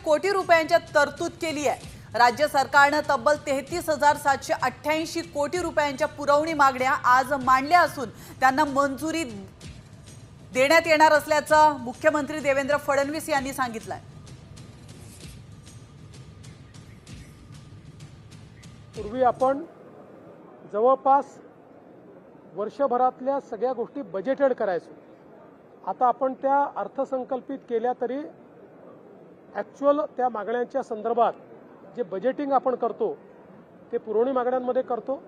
कोटी रुपयांची तरतूद केली आहे। राज्य सरकारने तब्बल 33,788 कोटी रुपयांच्या पुरवणी मागण्या आज मांडल्या असून त्यांना मंजुरी देण्यात येणार असल्याचं मुख्यमंत्री देवेंद्र फडणवीस यांनी सांगितलंय। पूर्वी आपण जवळपास वर्षभरातल्या सगळ्या गोष्टी बजेटेड करायचो। आता आपण त्या अर्थसंकल्पित केल्या तरी ॲक्च्युअल त्या मागण्यांच्या संदर्भात जे बजेटिंग आपण करतो ते पुरवणी मागण्यांमध्ये करतो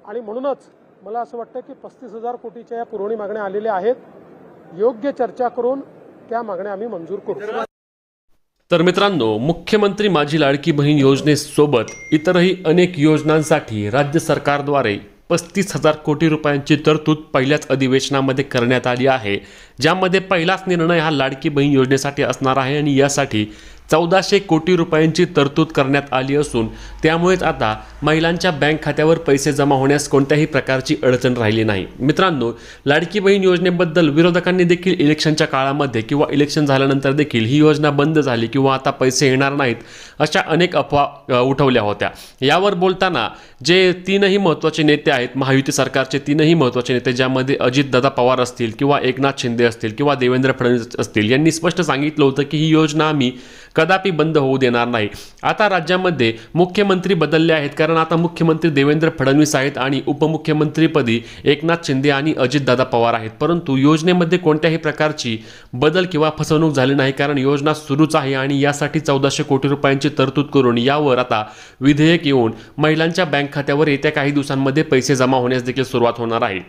आणि म्हणूनच मला असं वाटतं की 35,000 कोटीच्या या पुरवणी मागण्या आलेल्या आहेत। योग्य चर्चा करून त्या मागण्या आम्ही मंजूर करू। तर मित्रांनो, मुख्यमंत्री माझी लाडकी बहीण योजनेसोबत इतरही अनेक योजनांसाठी राज्य सरकारद्वारे 35,000 कोटी रुपयांची तरतूद पहिल्याच अधिवेशनामध्ये करण्यात आली आहे, ज्यामध्ये पहिलाच निर्णय हा लाडकी बहीण योजनेसाठी असणार आहे आणि यासाठी 1400 कोटी रुपयांची तरतूद करण्यात आली असून त्यामुळेच आता महिलांच्या बँक खात्यावर पैसे जमा होण्यास कोणत्याही प्रकारची अडचण राहिली नाही। मित्रांनो, लाडकी बहीण योजनेबद्दल विरोधकांनी देखील इलेक्शनच्या काळामध्ये किंवा इलेक्शन झाल्यानंतर देखील ही योजना बंद झाली किंवा आता पैसे येणार नाहीत अशा अनेक अफवा उठवल्या होत्या। यावर बोलताना जे तीनही महत्त्वाचे नेते आहेत, महायुती सरकारचे तीनही महत्त्वाचे नेते, ज्यामध्ये अजितदादा पवार असतील किंवा एकनाथ शिंदे असतील किंवा देवेंद्र फडणवीस असतील, यांनी स्पष्ट सांगितलं होतं की ही योजना आम्ही कदापि बंद होऊ देणार नाही। आता राज्यामध्ये मुख्यमंत्री बदलले आहेत, कारण आता मुख्यमंत्री देवेंद्र फडणवीस आहेत आणि उपमुख्यमंत्रीपदी एकनाथ शिंदे आणि अजितदादा पवार आहेत। परंतु योजनेमध्ये कोणत्याही प्रकारची बदल किंवा फसवणूक झाली नाही, कारण योजना सुरूच आहे आणि यासाठी 1400 कोटी रुपयांची तरतूद करून यावर आता विधेयक येऊन महिलांच्या बँक खात्यावर येत्या काही दिवसांमध्ये पैसे जमा होण्यास देखील सुरुवात होणार आहे।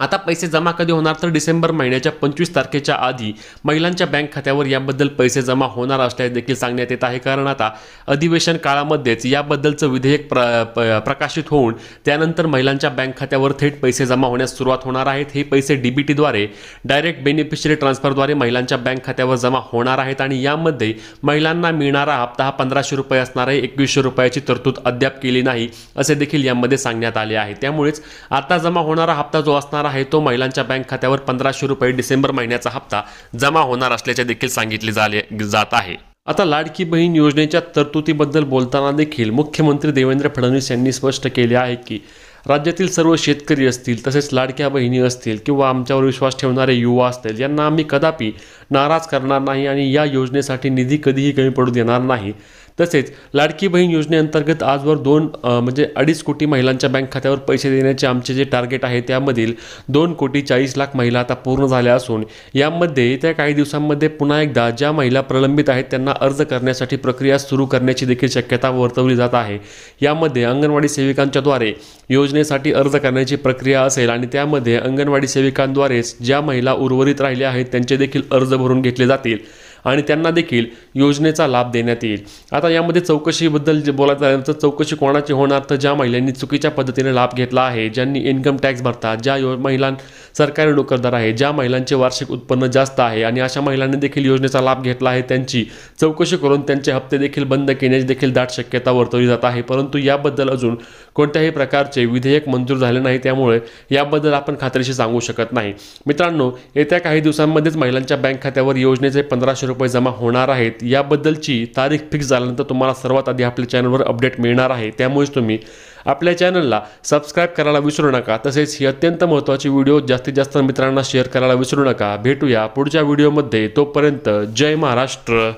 आता पैसे जमा कधी होणार तर डिसेंबर महिन्याच्या 25 तारखेच्या आधी महिलांच्या बँक खात्यावर याबद्दल पैसे जमा होणार असल्याचे देखील सांगण्यात येत आहे, कारण आता अधिवेशन काळामध्येच याबद्दलचं विधेयक प्रकाशित होऊन त्यानंतर महिलांच्या बँक खात्यावर थेट पैसे जमा होण्यास सुरुवात होणार आहेत। हे पैसे डीबीटीद्वारे डायरेक्ट बेनिफिशरी ट्रान्सफरद्वारे महिलांच्या बँक खात्यावर जमा होणार आहेत आणि यामध्ये महिलांना मिळणारा हप्ता हा 1500 रुपये असणार आहे। 2100 रुपयाची तरतूद अद्याप केली नाही असे देखील यामध्ये सांगण्यात आले आहे। त्यामुळेच आता जमा होणारा हप्ता जो असणार आहे तो महिलांच्या बँक खात्यावर 1500 रुपये डिसेंबर महिन्याचा हप्ता जमा होणार असल्याचे देखील सांगितले जात आहे। आता लाडकी बहीण योजनेच्या तरतुदीबद्दल बोलताना देखील मुख्यमंत्री देवेंद्र फडणवीस यांनी स्पष्ट केले आहे की राज्यातील सर्व शेतकरी असतील, तसेच लाडक्या बहिणी असतील किंवा आमच्यावर विश्वास ठेवणारे युवा असतील, यांना आम्ही कदापि नाराज करणार नाही आणि या योजनेसाठी निधी कधीही कमी पडू देणार नाही। तसेच लाडकी बहीण योजनेअंतर्गत आजवर 2.5 कोटी महिलांच्या बँक खात्यावर पैसे देण्याचे आमचे जे टार्गेट आहे त्यामधील 2,40,00,000 महिला आता पूर्ण झाल्या असून यामध्ये येत्या काही दिवसांमध्ये पुन्हा एकदा ज्या महिला प्रलंबित आहेत त्यांना अर्ज करण्यासाठी प्रक्रिया सुरू करण्याची देखील शक्यता वर्तवली जात आहे। यामध्ये अंगणवाडी सेविकांच्याद्वारे योजनेसाठी अर्ज करण्याची प्रक्रिया असेल आणि त्यामध्ये अंगणवाडी सेविकांद्वारेच ज्या महिला उर्वरित राहिल्या आहेत त्यांचे देखील अर्ज भरून घेतले जातील आणि त्यांना देखील योजनेचा लाभ देण्यात येईल। आता यामध्ये चौकशीबद्दल जे बोलायचं आहे तर चौकशी कोणाची होणार तर ज्या महिलांनी चुकीच्या पद्धतीने लाभ घेतला आहे, ज्यांनी इन्कम टॅक्स भरतात, ज्या महिला सरकारी नोकरदार आहे, ज्या महिलांचे वार्षिक उत्पन्न जास्त आहे आणि अशा महिलांनी देखील योजनेचा लाभ घेतला आहे, त्यांची चौकशी करून त्यांचे हप्ते देखील बंद करण्याची देखील दाट शक्यता वर्तवली जात आहे। परंतु याबद्दल अजून कोणत्याही प्रकारचे विधेयक मंजूर झाले नाही, त्यामुळे याबद्दल आपण खात्रीशी सांगू शकत नाही। मित्रांनो, येत्या काही दिवसांमध्येच महिलांच्या बँक खात्यावर योजनेचे 1500 रुपये जमा होणार आहेत। याबद्दलची तारीख फिक्स झाल्यानंतर तुम्हाला सर्वात आधी आपल्या चॅनलवर अपडेट मिळणार आहे, त्यामुळेच तुम्ही आपल्या चॅनलला सबस्क्राईब करायला विसरू नका। तसेच ही अत्यंत महत्त्वाची व्हिडिओ जास्तीत जास्त मित्रांना शेअर करायला विसरू नका। भेटूया पुढच्या व्हिडिओमध्ये, तोपर्यंत जय महाराष्ट्र।